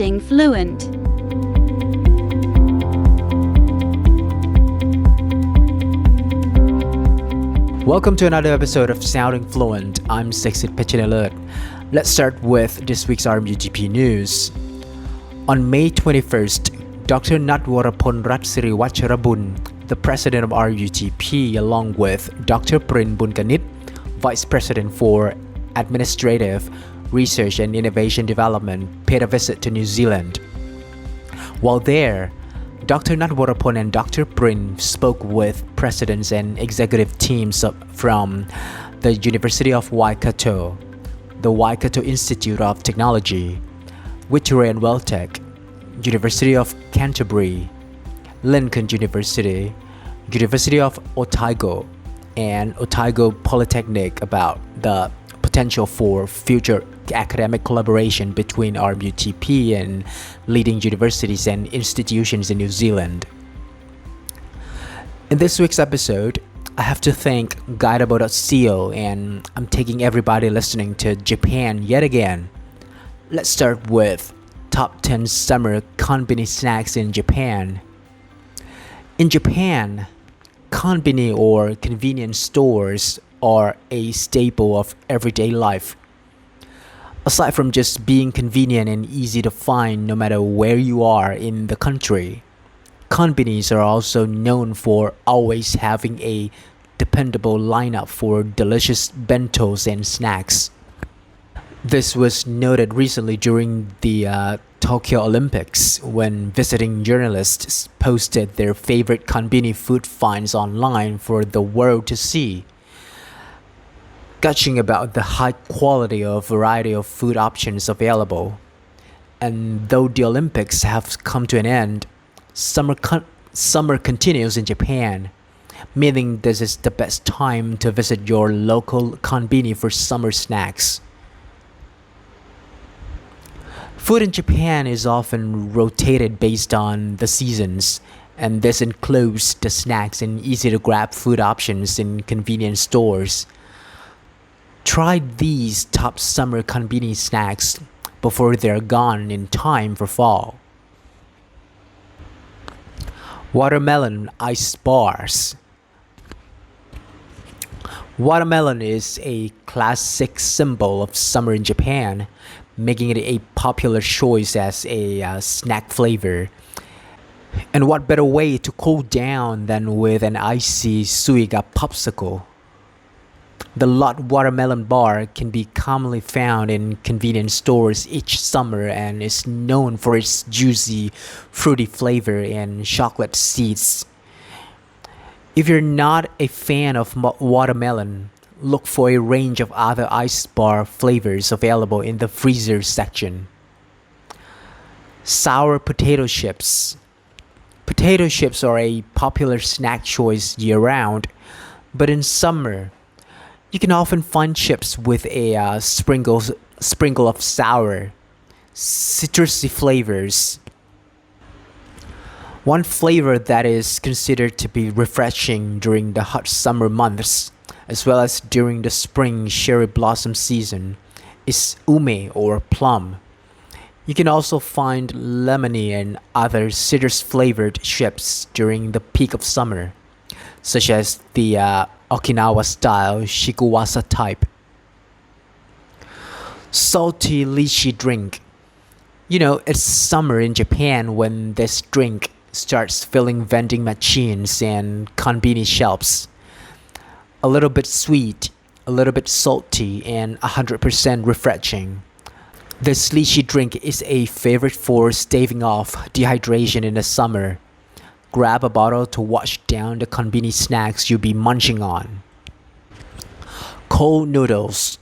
Sounding Fluent. Welcome to another episode of Sounding Fluent. I'm Sexit Pechinalert. Let's start with this week's RMUGP news. On May 21st, Dr. Natwarapon Ratsiriwacharabun, the president of RUGP, along with Dr. Prin Bunkanit, vice president for Administrative, Research and Innovation Development, paid a visit to New Zealand. While there, Dr. Natwarapon and Dr. Prin spoke with presidents and executive teams from the University of Waikato, the Waikato Institute of Technology, Whittier and Welltech, University of Canterbury, Lincoln University, University of Otago, and Otago Polytechnic about the potential for future academic collaboration between RMUTP and leading universities and institutions in New Zealand. In this week's episode, I have to thank Guideable.co, and I'm taking everybody listening to Japan yet again. Let's start with top 10 summer konbini snacks in Japan. In Japan, konbini or convenience stores are a staple of everyday life. Aside from just being convenient and easy to find no matter where you are in the country, konbinis are also known for always having a dependable lineup for delicious bentos and snacks. This was noted recently during the Tokyo Olympics when visiting journalists posted their favorite konbini food finds online for the world to see, gushing about the high quality of variety of food options available. And though the Olympics have come to an end, summer continues in Japan, meaning this is the best time to visit your local konbini for summer snacks. Food in Japan is often rotated based on the seasons, and this includes the snacks and easy-to-grab food options in convenience stores. Try these top summer konbini snacks before they're gone in time for fall. Watermelon ice bars. Watermelon is a classic symbol of summer in Japan, making it a popular choice as a snack flavor. And what better way to cool down than with an icy suiga popsicle? The lot watermelon bar can be commonly found in convenience stores each summer and is known for its juicy, fruity flavor and chocolate seeds. If you're not a fan of watermelon, look for a range of other ice bar flavors available in the freezer section. Sour potato chips. Potato chips are a popular snack choice year-round, but in summer, you can often find chips with a sprinkle of sour, citrusy flavors. One flavor that is considered to be refreshing during the hot summer months, as well as during the spring cherry blossom season, is ume or plum. You can also find lemony and other citrus-flavored chips during the peak of summer, such as the Okinawa-style shikuwasa type. Salty lychee drink. You know, it's summer in Japan when this drink starts filling vending machines and konbini shelves. A little bit sweet, a little bit salty, and 100% refreshing. This lychee drink is a favorite for staving off dehydration in the summer. Grab a bottle to wash down the konbini snacks you'll be munching on. Cold noodles.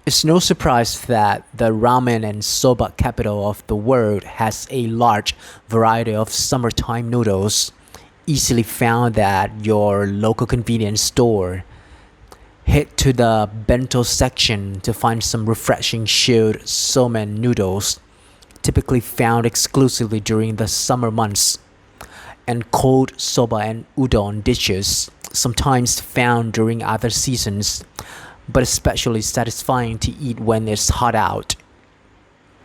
It's no surprise that the ramen and soba capital of the world has a large variety of summertime noodles, easily found at your local convenience store. Head to the bento section to find some refreshing chilled somen noodles, typically found exclusively during the summer months, and cold soba and udon dishes, sometimes found during other seasons, but especially satisfying to eat when it's hot out.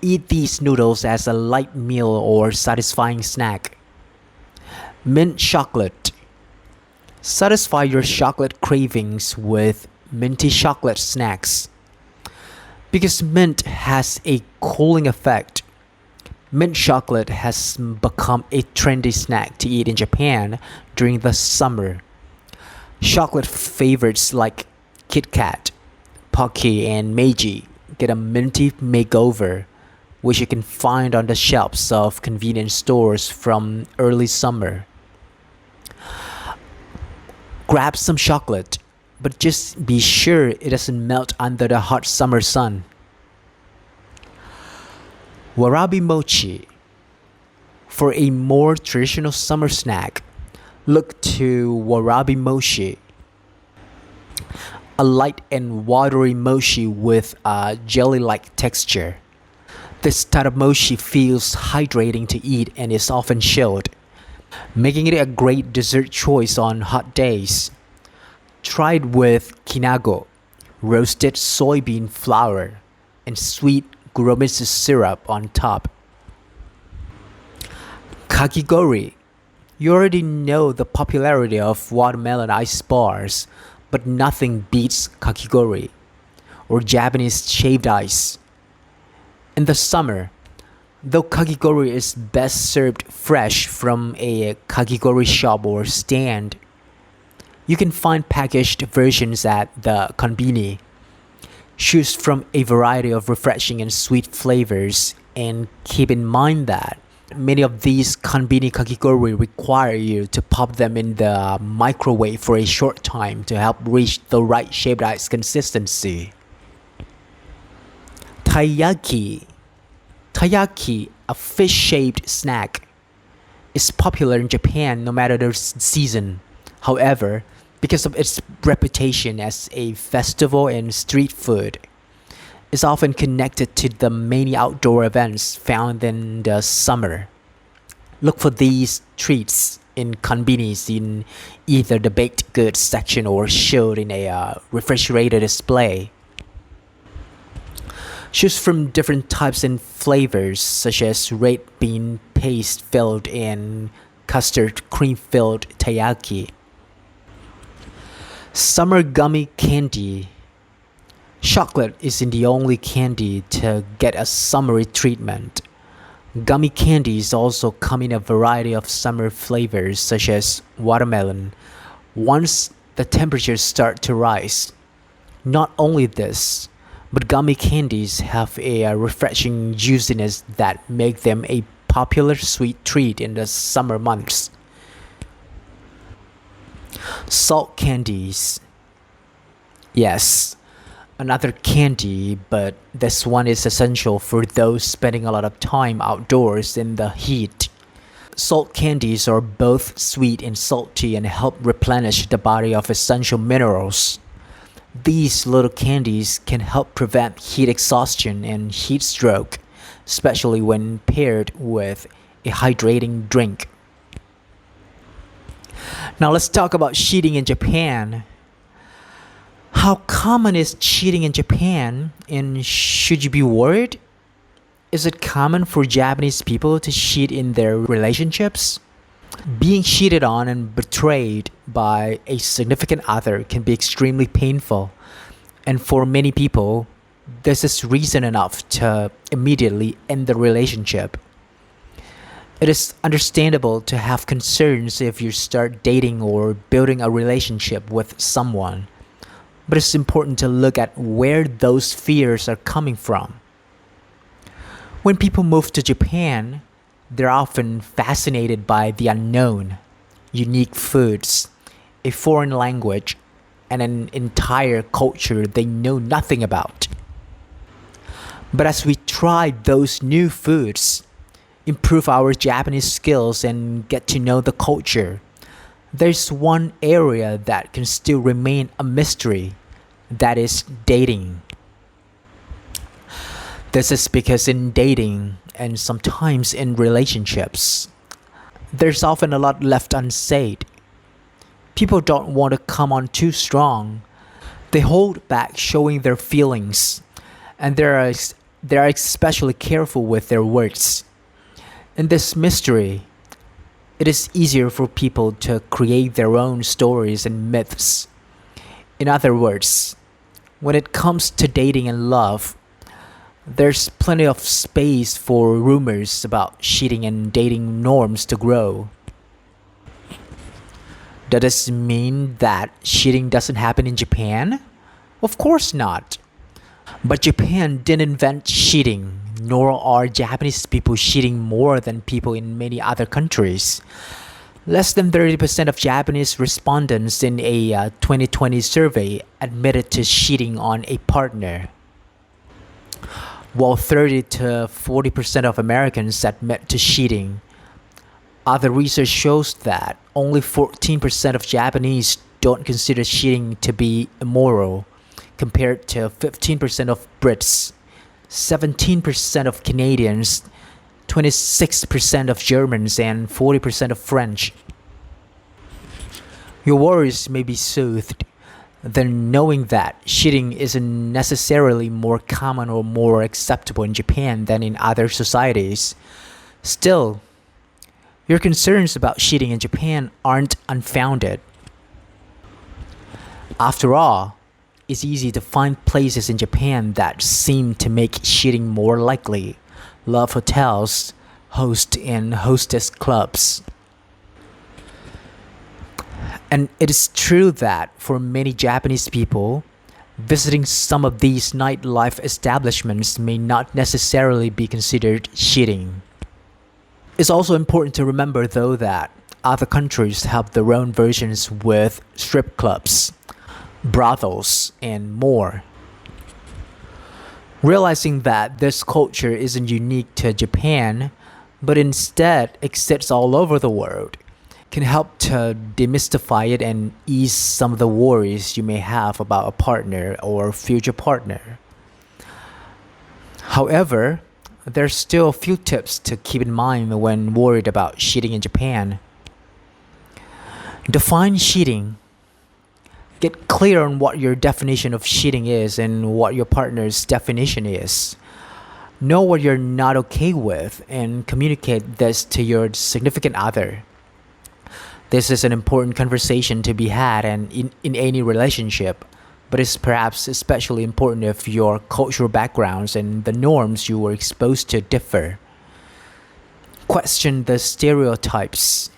Eat these noodles as a light meal or satisfying snack. Mint chocolate. Satisfy your chocolate cravings with minty chocolate snacks. Because mint has a cooling effect, mint chocolate has become a trendy snack to eat in Japan during the summer. Chocolate favorites like Kit Kat, Pocky, and Meiji get a minty makeover, which you can find on the shelves of convenience stores from early summer. Grab some chocolate, but just be sure it doesn't melt under the hot summer sun. Warabi mochi. For a more traditional summer snack, look to warabi mochi, a light and watery mochi with a jelly-like texture. This type of mochi feels hydrating to eat and is often chilled, making it a great dessert choice on hot days. Try it with kinago, roasted soybean flour, and sweet guromitsu syrup on top. Kakigori. You already know the popularity of watermelon ice bars, but nothing beats kakigori, or Japanese shaved ice. In the summer, though kakigori is best served fresh from a kakigori shop or stand, you can find packaged versions at the konbini. Choose from a variety of refreshing and sweet flavors, and keep in mind that many of these konbini kakigori require you to pop them in the microwave for a short time to help reach the right shaved ice consistency. Taiyaki. Taiyaki, a fish-shaped snack, is popular in Japan no matter the season. However, because of its reputation as a festival and street food, it's often connected to the many outdoor events found in the summer. Look for these treats in konbinis in either the baked goods section or showed in a refrigerated display. Choose from different types and flavors such as red bean paste filled and custard cream filled taiyaki. Summer gummy candy. Chocolate isn't the only candy to get a summery treatment. Gummy candies also come in a variety of summer flavors such as watermelon once the temperatures start to rise. Not only this, but gummy candies have a refreshing juiciness that make them a popular sweet treat in the summer months. Salt candies. Yes, another candy, but this one is essential for those spending a lot of time outdoors in the heat. Salt candies are both sweet and salty and help replenish the body of essential minerals. These little candies can help prevent heat exhaustion and heat stroke, especially when paired with a hydrating drink. Now let's talk about cheating in Japan. How common is cheating in Japan, and should you be worried? Is it common for Japanese people to cheat in their relationships? Being cheated on and betrayed by a significant other can be extremely painful, and for many people, this is reason enough to immediately end the relationship. It is understandable to have concerns if you start dating or building a relationship with someone, but it's important to look at where those fears are coming from. When people move to Japan, they're often fascinated by the unknown, unique foods, a foreign language, and an entire culture they know nothing about. But as we try those new foods, improve our Japanese skills, and get to know the culture, there's one area that can still remain a mystery, that is dating. This is because in dating, and sometimes in relationships, there's often a lot left unsaid. People don't want to come on too strong. They hold back showing their feelings, and They are especially careful with their words. In this mystery, it is easier for people to create their own stories and myths. In other words, when it comes to dating and love, there's plenty of space for rumors about cheating and dating norms to grow. Does this mean that cheating doesn't happen in Japan? Of course not. But Japan didn't invent cheating, nor are Japanese people cheating more than people in many other countries. Less than 30% of Japanese respondents in a 2020 survey admitted to cheating on a partner, while 30 to 40% of Americans admit to cheating. Other research shows that only 14% of Japanese don't consider cheating to be immoral, compared to 15% of Brits, 17% of Canadians, 26% of Germans, and 40% of French. Your worries may be soothed, then knowing that cheating isn't necessarily more common or more acceptable in Japan than in other societies. Still, your concerns about cheating in Japan aren't unfounded. After all, it's easy to find places in Japan that seem to make cheating more likely. Love hotels, host and hostess clubs. And it is true that for many Japanese people, visiting some of these nightlife establishments may not necessarily be considered cheating. It's also important to remember, though, that other countries have their own versions with strip clubs, brothels, and more. Realizing that this culture isn't unique to Japan, but instead exists all over the world, can help to demystify it and ease some of the worries you may have about a partner or future partner. However, there's still a few tips to keep in mind when worried about cheating in Japan. Define cheating. Get clear on what your definition of cheating is and what your partner's definition is. Know what you're not okay with and communicate this to your significant other. This is an important conversation to be had and in any relationship, but it's perhaps especially important if your cultural backgrounds and the norms you were exposed to differ. Question the stereotypes.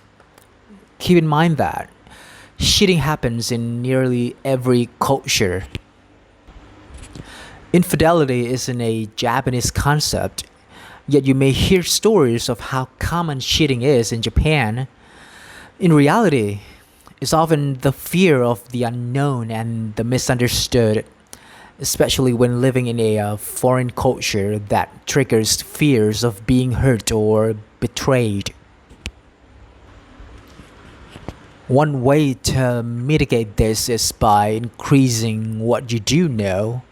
Keep in mind that cheating happens in nearly every culture. Infidelity isn't a Japanese concept, yet you may hear stories of how common cheating is in Japan. In reality, it's often the fear of the unknown and the misunderstood, especially when living in a foreign culture, that triggers fears of being hurt or betrayed. One way to mitigate this is by increasing what you do know.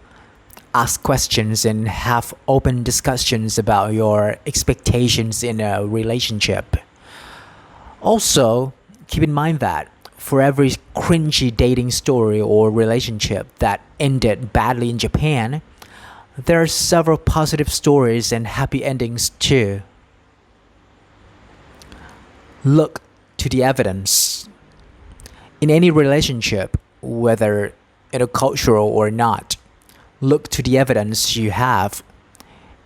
Ask questions and have open discussions about your expectations in a relationship. Also, keep in mind that for every cringy dating story or relationship that ended badly in Japan, there are several positive stories and happy endings too. Look to the evidence. In any relationship, whether intercultural or not, look to the evidence you have.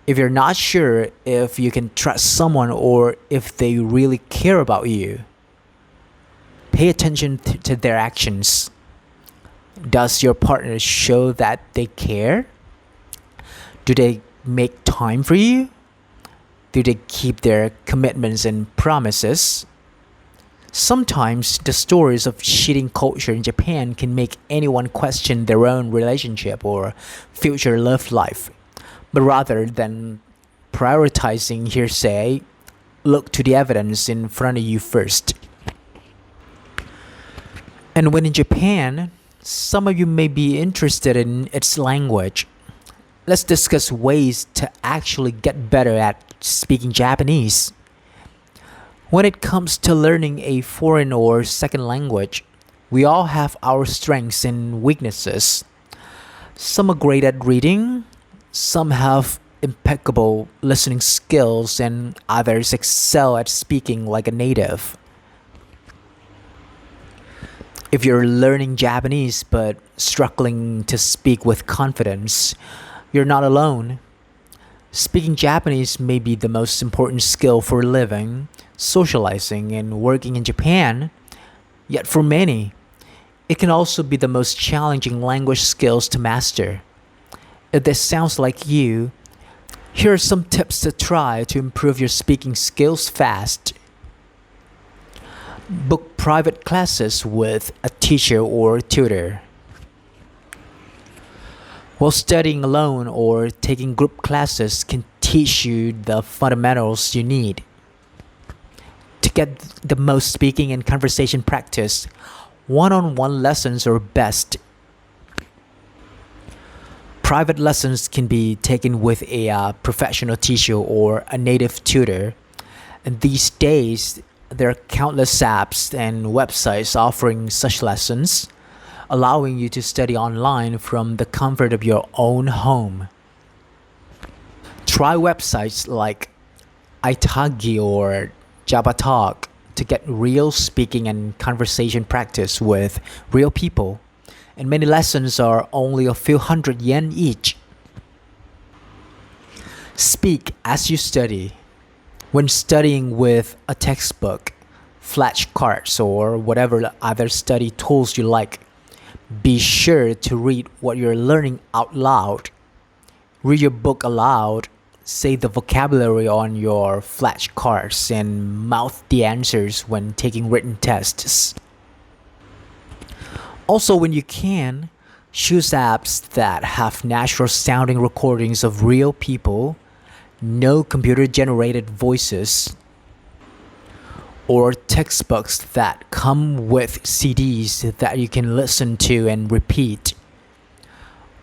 If you're not sure if you can trust someone or if they really care about you, pay attention to their actions. Does your partner show that they care? Do they make time for you? Do they keep their commitments and promises? Sometimes the stories of cheating culture in Japan can make anyone question their own relationship or future love life. But rather than prioritizing hearsay, look to the evidence in front of you first. And when in Japan, some of you may be interested in its language. Let's discuss ways to actually get better at speaking Japanese. When it comes to learning a foreign or second language, we all have our strengths and weaknesses. Some are great at reading, some have impeccable listening skills and others excel at speaking like a native. If you're learning Japanese but struggling to speak with confidence, you're not alone. Speaking Japanese may be the most important skill for living, socializing, and working in Japan, yet for many, it can also be the most challenging language skills to master. If this sounds like you, here are some tips to try to improve your speaking skills fast. Book private classes with a teacher or tutor. While studying alone or taking group classes can teach you the fundamentals you need. To get the most speaking and conversation practice, one-on-one lessons are best. Private lessons can be taken with a professional teacher or a native tutor. And these days, there are countless apps and websites offering such lessons, allowing you to study online from the comfort of your own home. Try websites like Itagi or JavaTalk to get real speaking and conversation practice with real people, and many lessons are only a few hundred yen each. Speak as you study. When studying with a textbook, flashcards, or whatever other study tools you like, be sure to read what you're learning out loud. Read your book aloud, say the vocabulary on your flashcards, and mouth the answers when taking written tests. Also, when you can, choose apps that have natural sounding recordings of real people, no computer-generated voices, or textbooks that come with CDs that you can listen to and repeat.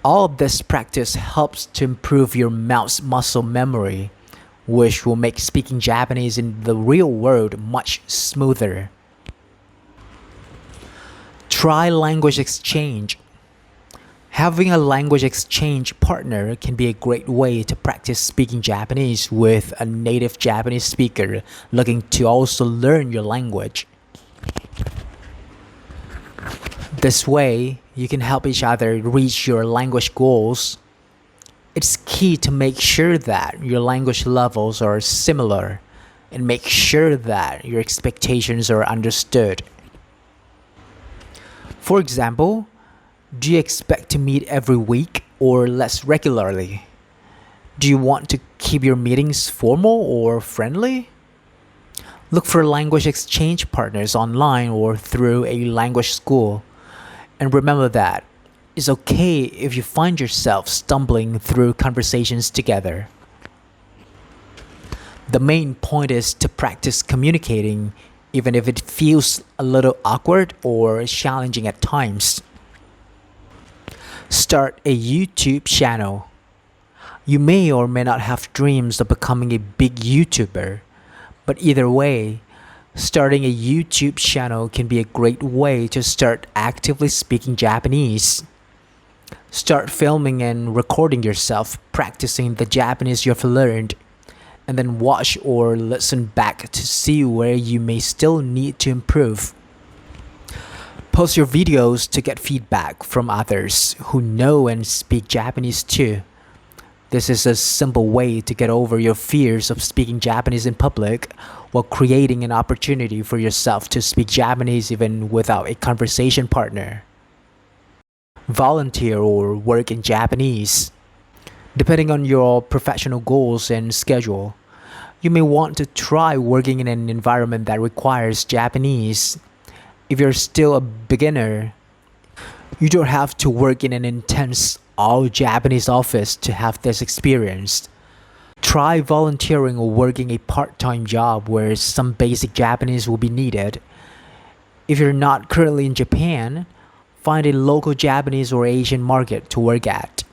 All of this practice helps to improve your mouth muscle memory, which will make speaking Japanese in the real world much smoother. Try language exchange. Having a language exchange partner can be a great way to practice speaking Japanese with a native Japanese speaker looking to also learn your language. This way, you can help each other reach your language goals. It's key to make sure that your language levels are similar and make sure that your expectations are understood. For example, do you expect to meet every week or less regularly? Do you want to keep your meetings formal or friendly? Look for language exchange partners online or through a language school. And remember that it's okay if you find yourself stumbling through conversations together. The main point is to practice communicating, even if it feels a little awkward or challenging at times. Start a YouTube channel. You may or may not have dreams of becoming a big YouTuber, but either way, starting a YouTube channel can be a great way to start actively speaking Japanese. Start filming and recording yourself practicing the Japanese you've learned, and then watch or listen back to see where you may still need to improve. Post your videos to get feedback from others who know and speak Japanese too. This is a simple way to get over your fears of speaking Japanese in public while creating an opportunity for yourself to speak Japanese even without a conversation partner. Volunteer or work in Japanese. Depending on your professional goals and schedule, you may want to try working in an environment that requires Japanese. If you're still a beginner, you don't have to work in an intense all-Japanese office to have this experience. Try volunteering or working a part-time job where some basic Japanese will be needed. If you're not currently in Japan, find a local Japanese or Asian market to work at.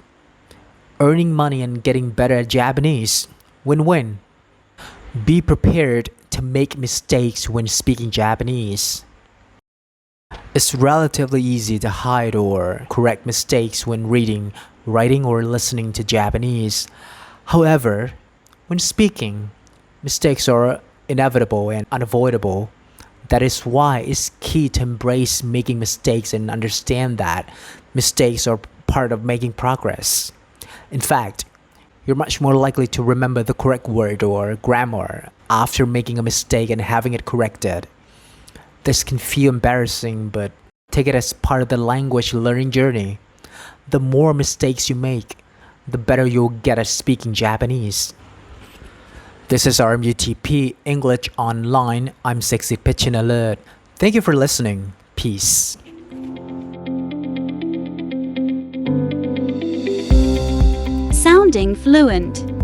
Earning money and getting better at Japanese, win-win. Be prepared to make mistakes when speaking Japanese. It's relatively easy to hide or correct mistakes when reading, writing, or listening to Japanese. However, when speaking, mistakes are inevitable and unavoidable. That is why it's key to embrace making mistakes and understand that mistakes are part of making progress. In fact, you're much more likely to remember the correct word or grammar after making a mistake and having it corrected. This can feel embarrassing, but take it as part of the language learning journey. The more mistakes you make, the better you'll get at speaking Japanese. This is RMUTP English Online. I'm Sexy Pitchin Alert. Thank you for listening. Peace. Sounding fluent.